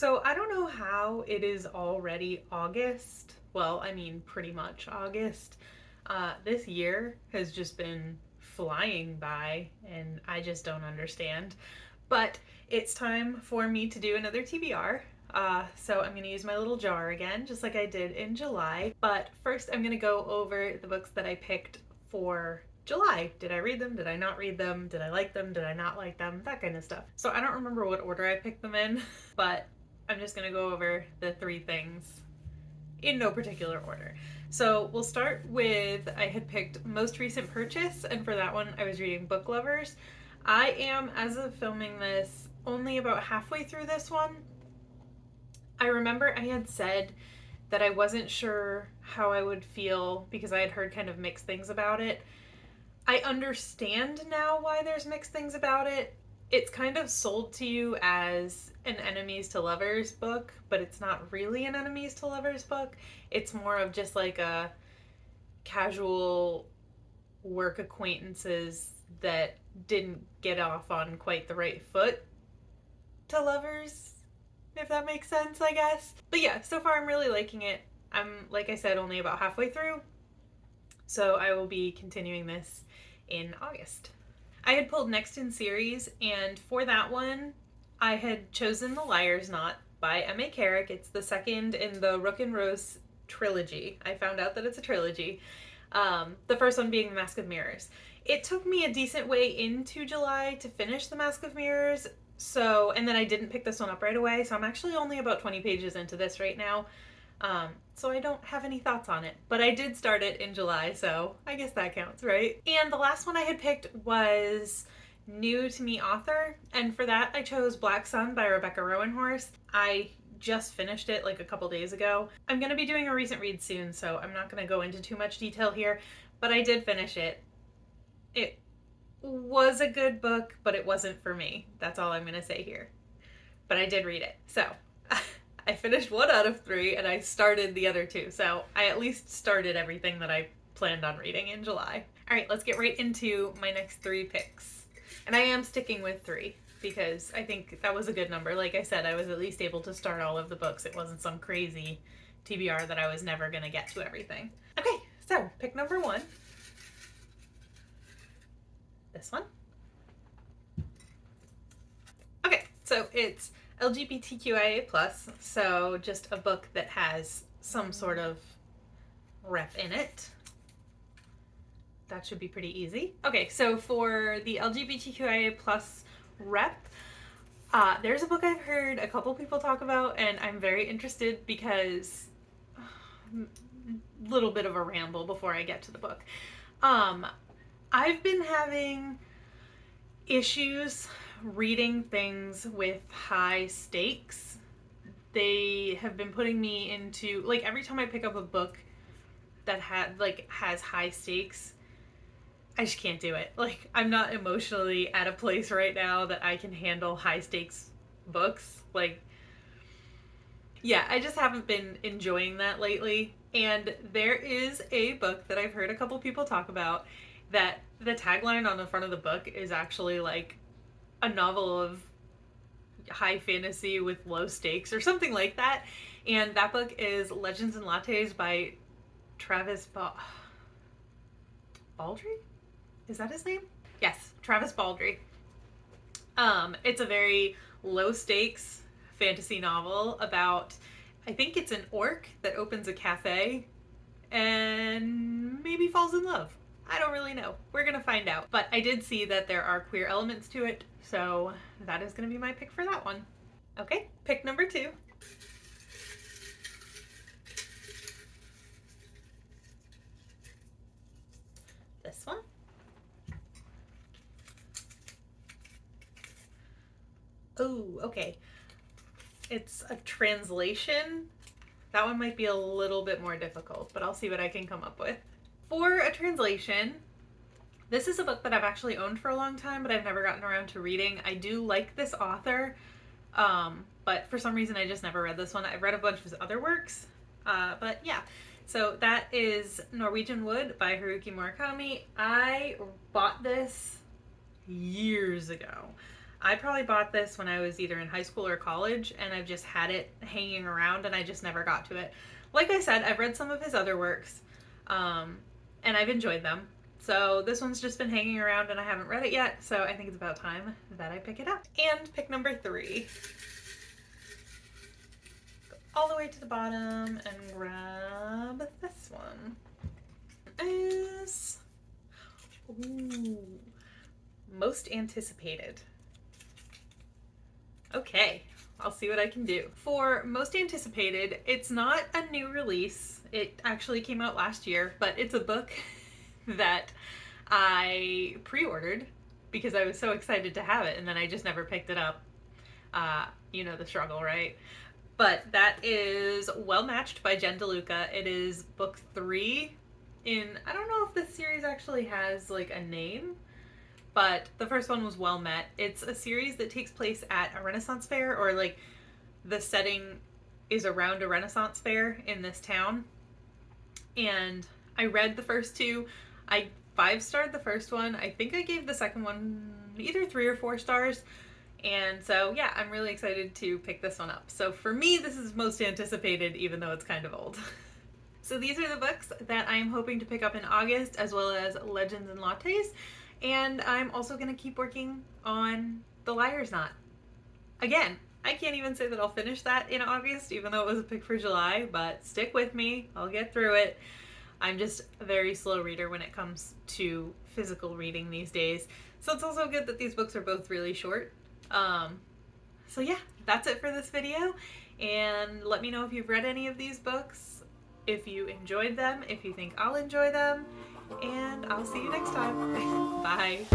So I don't know how it is already August. Well, I mean, pretty much August. This year has just been flying by, and I just don't understand. But it's time for me to do another TBR. So I'm going to use my little jar again, just like I did in July. But first, I'm going to go over the books that I picked for July. Did I read them? Did I not read them? Did I like them? Did I not like them? That kind of stuff. So I don't remember what order I picked them in, but I'm just going to go over the three things in no particular order. So we'll start with I had picked most recent purchase, and for that one, I was reading Book Lovers. I am, as of filming this, only about halfway through this one. I remember I had said that I wasn't sure how I would feel because I had heard kind of mixed things about it. I understand now why there's mixed things about it. It's kind of sold to you as an enemies to lovers book, but it's not really an enemies to lovers book. It's more of just like a casual work acquaintances that didn't get off on quite the right foot to lovers, if that makes sense, I guess. But yeah, so far I'm really liking it. I'm, like I said, only about halfway through, so I will be continuing this in August. I had pulled next in series, and for that one, I had chosen The Liar's Knot by M.A. Carrick. It's the second in the Rook and Rose trilogy. I found out that it's a trilogy. The first one being The Mask of Mirrors. It took me a decent way into July to finish The Mask of Mirrors, and then I didn't pick this one up right away, so I'm actually only about 20 pages into this right now. So I don't have any thoughts on it, but I did start it in July, so I guess that counts, right? And the last one I had picked was new to me author, and for that I chose Black Sun by Rebecca Rowanhorse. I just finished it like a couple days ago. I'm going to be doing a recent read soon, so I'm not going to go into too much detail here, but I did finish it. It was a good book, but it wasn't for me. That's all I'm going to say here. But I did read it, so I finished one out of three, and I started the other two. So I at least started everything that I planned on reading in July. All right, let's get right into my next three picks. And I am sticking with three because I think that was a good number. Like I said, I was at least able to start all of the books. It wasn't some crazy TBR that I was never going to get to everything. Okay, so pick number one. This one. Okay, so it's LGBTQIA+, so just a book that has some sort of rep in it. That should be pretty easy. Okay, so for the LGBTQIA+ rep, there's a book I've heard a couple people talk about, and I'm very interested because little bit of a ramble before I get to the book. I've been having issues reading things with high stakes. They have been putting me into, like, every time I pick up a book that has high stakes, I just can't do it. Like, I'm not emotionally at a place right now that I can handle high stakes books. Like, yeah, I just haven't been enjoying that lately. And there is a book that I've heard a couple people talk about that the tagline on the front of the book is actually like a novel of high fantasy with low stakes or something like that. And that book is Legends and Lattes by Travis Baldry? Is that his name? Yes, Travis Baldry. It's a very low stakes fantasy novel about, I think it's an orc that opens a cafe and maybe falls in love. I don't really know. We're gonna find out. But I did see that there are queer elements to it, so that is gonna be my pick for that one. Okay, pick number two. This one. Oh, okay. It's a translation. That one might be a little bit more difficult, but I'll see what I can come up with. For a translation, this is a book that I've actually owned for a long time, but I've never gotten around to reading. I do like this author, but for some reason I just never read this one. I've read a bunch of his other works, but yeah. So that is Norwegian Wood by Haruki Murakami. I bought this years ago. I probably bought this when I was either in high school or college, and I've just had it hanging around and I just never got to it. Like I said, I've read some of his other works, and I've enjoyed them. So this one's just been hanging around and I haven't read it yet, so I think it's about time that I pick it up. And pick number 3. Go all the way to the bottom and grab this one. Is ooh, most anticipated. Okay, I'll see what I can do. For most anticipated, it's not a new release. It actually came out last year, but it's a book that I pre-ordered because I was so excited to have it, and then I just never picked it up. You know the struggle, right? But that is Well Matched by Jen DeLuca. It is book 3 in, I don't know if this series actually has like a name, but the first one was Well Met. It's a series that takes place at a Renaissance fair, or like the setting is around a Renaissance fair in this town. And I read the first 2. I 5-starred the first one. I think I gave the second one either 3 or 4 stars. And so, yeah, I'm really excited to pick this one up. So for me, this is most anticipated, even though it's kind of old. So these are the books that I'm hoping to pick up in August, as well as Legends and Lattes. And I'm also going to keep working on The Liar's Knot. Again, I can't even say that I'll finish that in August, even though it was a pick for July, but stick with me. I'll get through it. I'm just a very slow reader when it comes to physical reading these days. So it's also good that these books are both really short. So yeah, that's it for this video. And let me know if you've read any of these books, if you enjoyed them, if you think I'll enjoy them, and I'll see you next time. Bye.